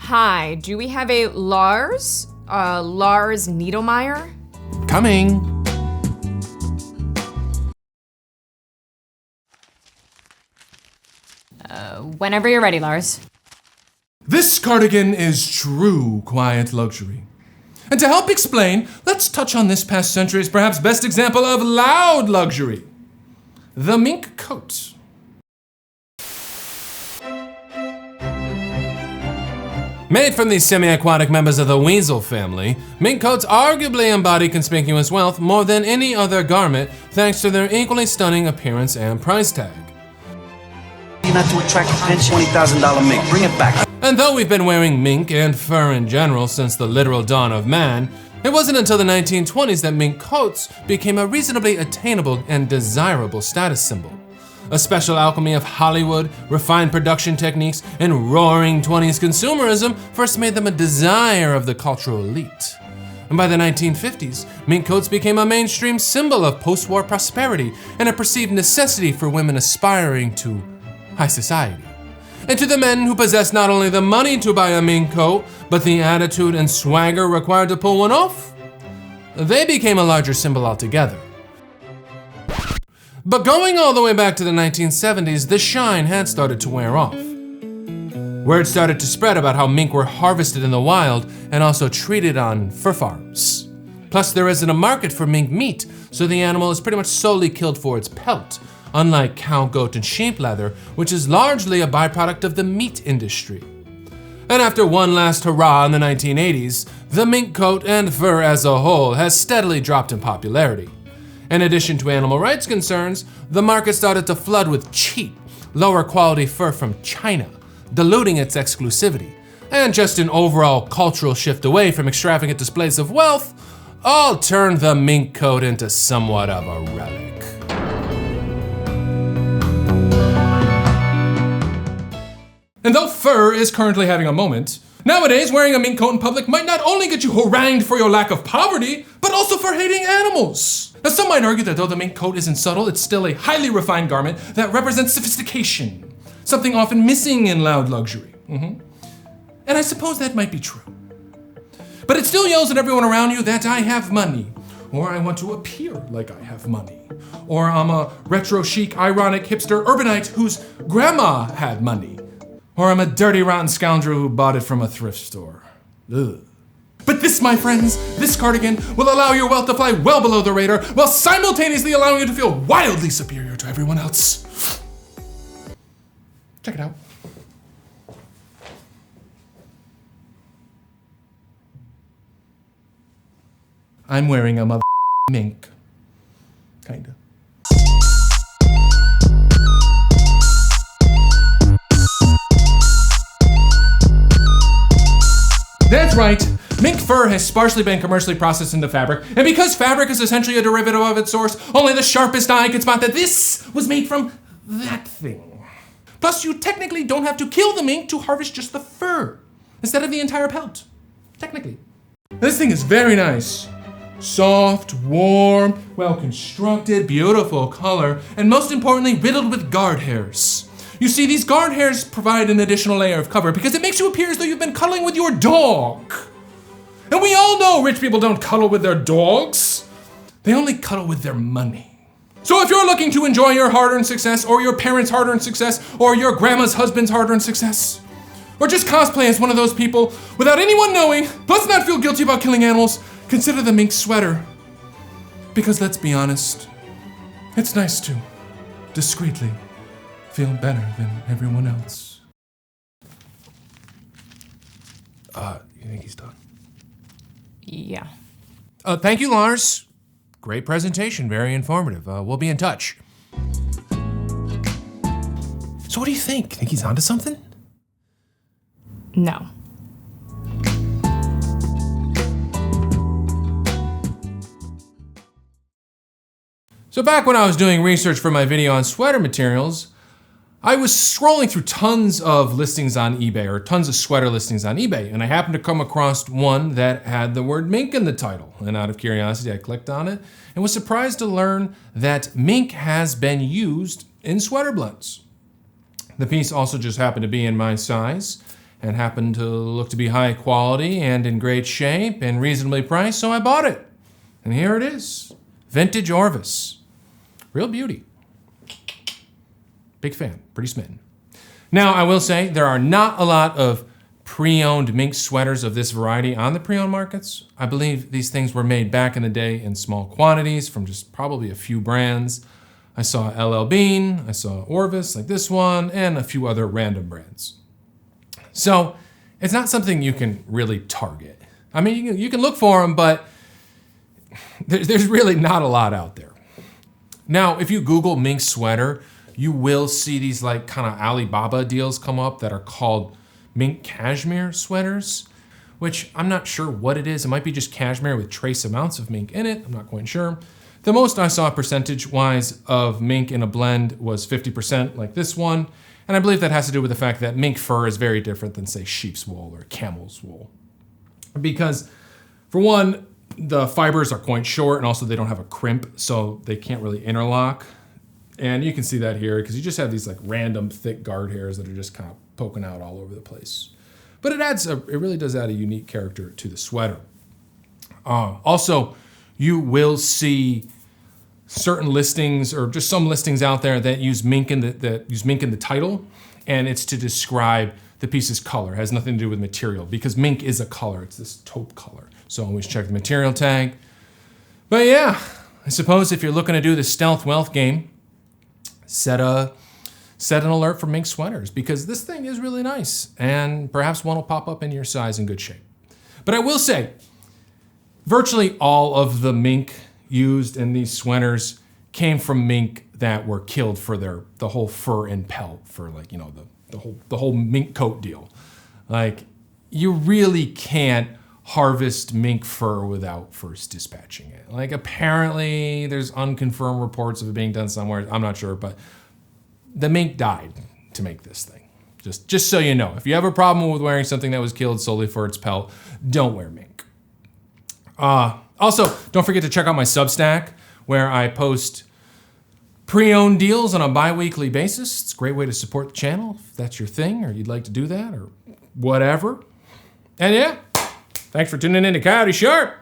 Hi, do we have a Lars? Lars Niedermeyer? Coming. Whenever you're ready, Lars. This cardigan is true quiet luxury. And to help explain, let's touch on this past century's perhaps best example of loud luxury. The mink coat. Made from the semi-aquatic members of the weasel family, mink coats arguably embody conspicuous wealth more than any other garment thanks to their equally stunning appearance and price tag. Not to attract attention. $20,000 mink, bring it back. And though we've been wearing mink and fur in general since the literal dawn of man, it wasn't until the 1920s that mink coats became a reasonably attainable and desirable status symbol. A special alchemy of Hollywood, refined production techniques, and roaring 20s consumerism first made them a desire of the cultural elite. And by the 1950s, mink coats became a mainstream symbol of post-war prosperity and a perceived necessity for women aspiring to high society. And to the men who possessed not only the money to buy a mink coat, but the attitude and swagger required to pull one off, they became a larger symbol altogether. But going all the way back to the 1970s, the shine had started to wear off. Word started to spread about how mink were harvested in the wild and also treated on fur farms. Plus, there isn't a market for mink meat, so the animal is pretty much solely killed for its pelt, unlike cow, goat, and sheep leather, which is largely a byproduct of the meat industry. And after one last hurrah in the 1980s, the mink coat and fur as a whole has steadily dropped in popularity. In addition to animal rights concerns, the market started to flood with cheap, lower quality fur from China, diluting its exclusivity. And just an overall cultural shift away from extravagant displays of wealth, all turned the mink coat into somewhat of a relic. And though fur is currently having a moment, nowadays wearing a mink coat in public might not only get you harangued for your lack of poverty, but also for hating animals. Now some might argue that though the mink coat isn't subtle, it's still a highly refined garment that represents sophistication, something often missing in loud luxury. And I suppose that might be true. But it still yells at everyone around you that I have money, or I want to appear like I have money, or I'm a retro chic, ironic hipster urbanite whose grandma had money. Or I'm a dirty, rotten scoundrel who bought it from a thrift store. Ugh. But this, my friends, this cardigan will allow your wealth to fly well below the radar while simultaneously allowing you to feel wildly superior to everyone else. Check it out. I'm wearing a mink. Kinda. That's right, mink fur has sparsely been commercially processed into fabric, and because fabric is essentially a derivative of its source, only the sharpest eye can spot that this was made from that thing. Plus, you technically don't have to kill the mink to harvest just the fur, instead of the entire pelt. Technically. This thing is very nice. Soft, warm, well-constructed, beautiful color, and most importantly, riddled with guard hairs. You see, these guard hairs provide an additional layer of cover because it makes you appear as though you've been cuddling with your dog. And we all know rich people don't cuddle with their dogs. They only cuddle with their money. So if you're looking to enjoy your hard-earned success, or your parents' hard-earned success, or your grandma's husband's hard-earned success, or just cosplay as one of those people without anyone knowing, plus not feel guilty about killing animals, consider the mink sweater. Because let's be honest, it's nice to discreetly feel better than everyone else. You think he's done? Yeah. Thank you, Lars. Great presentation, very informative. We'll be in touch. So what do you think? Think he's onto something? No. So back when I was doing research for my video on sweater materials, I was scrolling through tons of listings on eBay, or tons of sweater listings on eBay, and I happened to come across one that had the word mink in the title. And out of curiosity, I clicked on it and was surprised to learn that mink has been used in sweater blends. The piece also just happened to be in my size, and happened to look to be high quality and in great shape and reasonably priced, so I bought it. And here it is. Vintage Orvis. Real beauty. Big fan. Pretty smitten. Now, I will say there are not a lot of pre-owned mink sweaters of this variety on the pre-owned markets. I believe these things were made back in the day in small quantities from just probably a few brands. I saw LL Bean, I saw Orvis like this one, and a few other random brands. So it's not something you can really target. I mean, you can look for them, but there's really not a lot out there. Now, if you Google mink sweater, you will see these like kind of Alibaba deals come up that are called mink cashmere sweaters, which I'm not sure what it is. It might be just cashmere with trace amounts of mink in it. I'm not quite sure. The most I saw percentage-wise of mink in a blend was 50%, like this one. And I believe that has to do with the fact that mink fur is very different than, say, sheep's wool or camel's wool. Because, for one, the fibers are quite short, and also they don't have a crimp, so they can't really interlock. And you can see that here, because you just have these like random thick guard hairs that are just kind of poking out all over the place. But it really does add a unique character to the sweater. Also, you will see certain listings, or just some listings out there that use mink in the title, and it's to describe the piece's color. It has nothing to do with material, because mink is a color. It's this taupe color. So always check the material tag. But yeah, I suppose if you're looking to do the stealth wealth game, set an alert for mink sweaters, because this thing is really nice, and perhaps one will pop up in your size in good shape. But I will say, virtually all of the mink used in these sweaters came from mink that were killed for the whole fur and pelt, for like, you know, the whole mink coat deal. Like, you really can't harvest mink fur without first dispatching it. Like, apparently there's unconfirmed reports of it being done somewhere. I'm not sure, but the mink died to make this thing. Just so you know, if you have a problem with wearing something that was killed solely for its pelt, don't wear mink. Also, don't forget to check out my Substack, where I post pre-owned deals on a bi-weekly basis. It's a great way to support the channel if that's your thing, or you'd like to do that, or whatever. And yeah, thanks for tuning in to Coyote Sharp.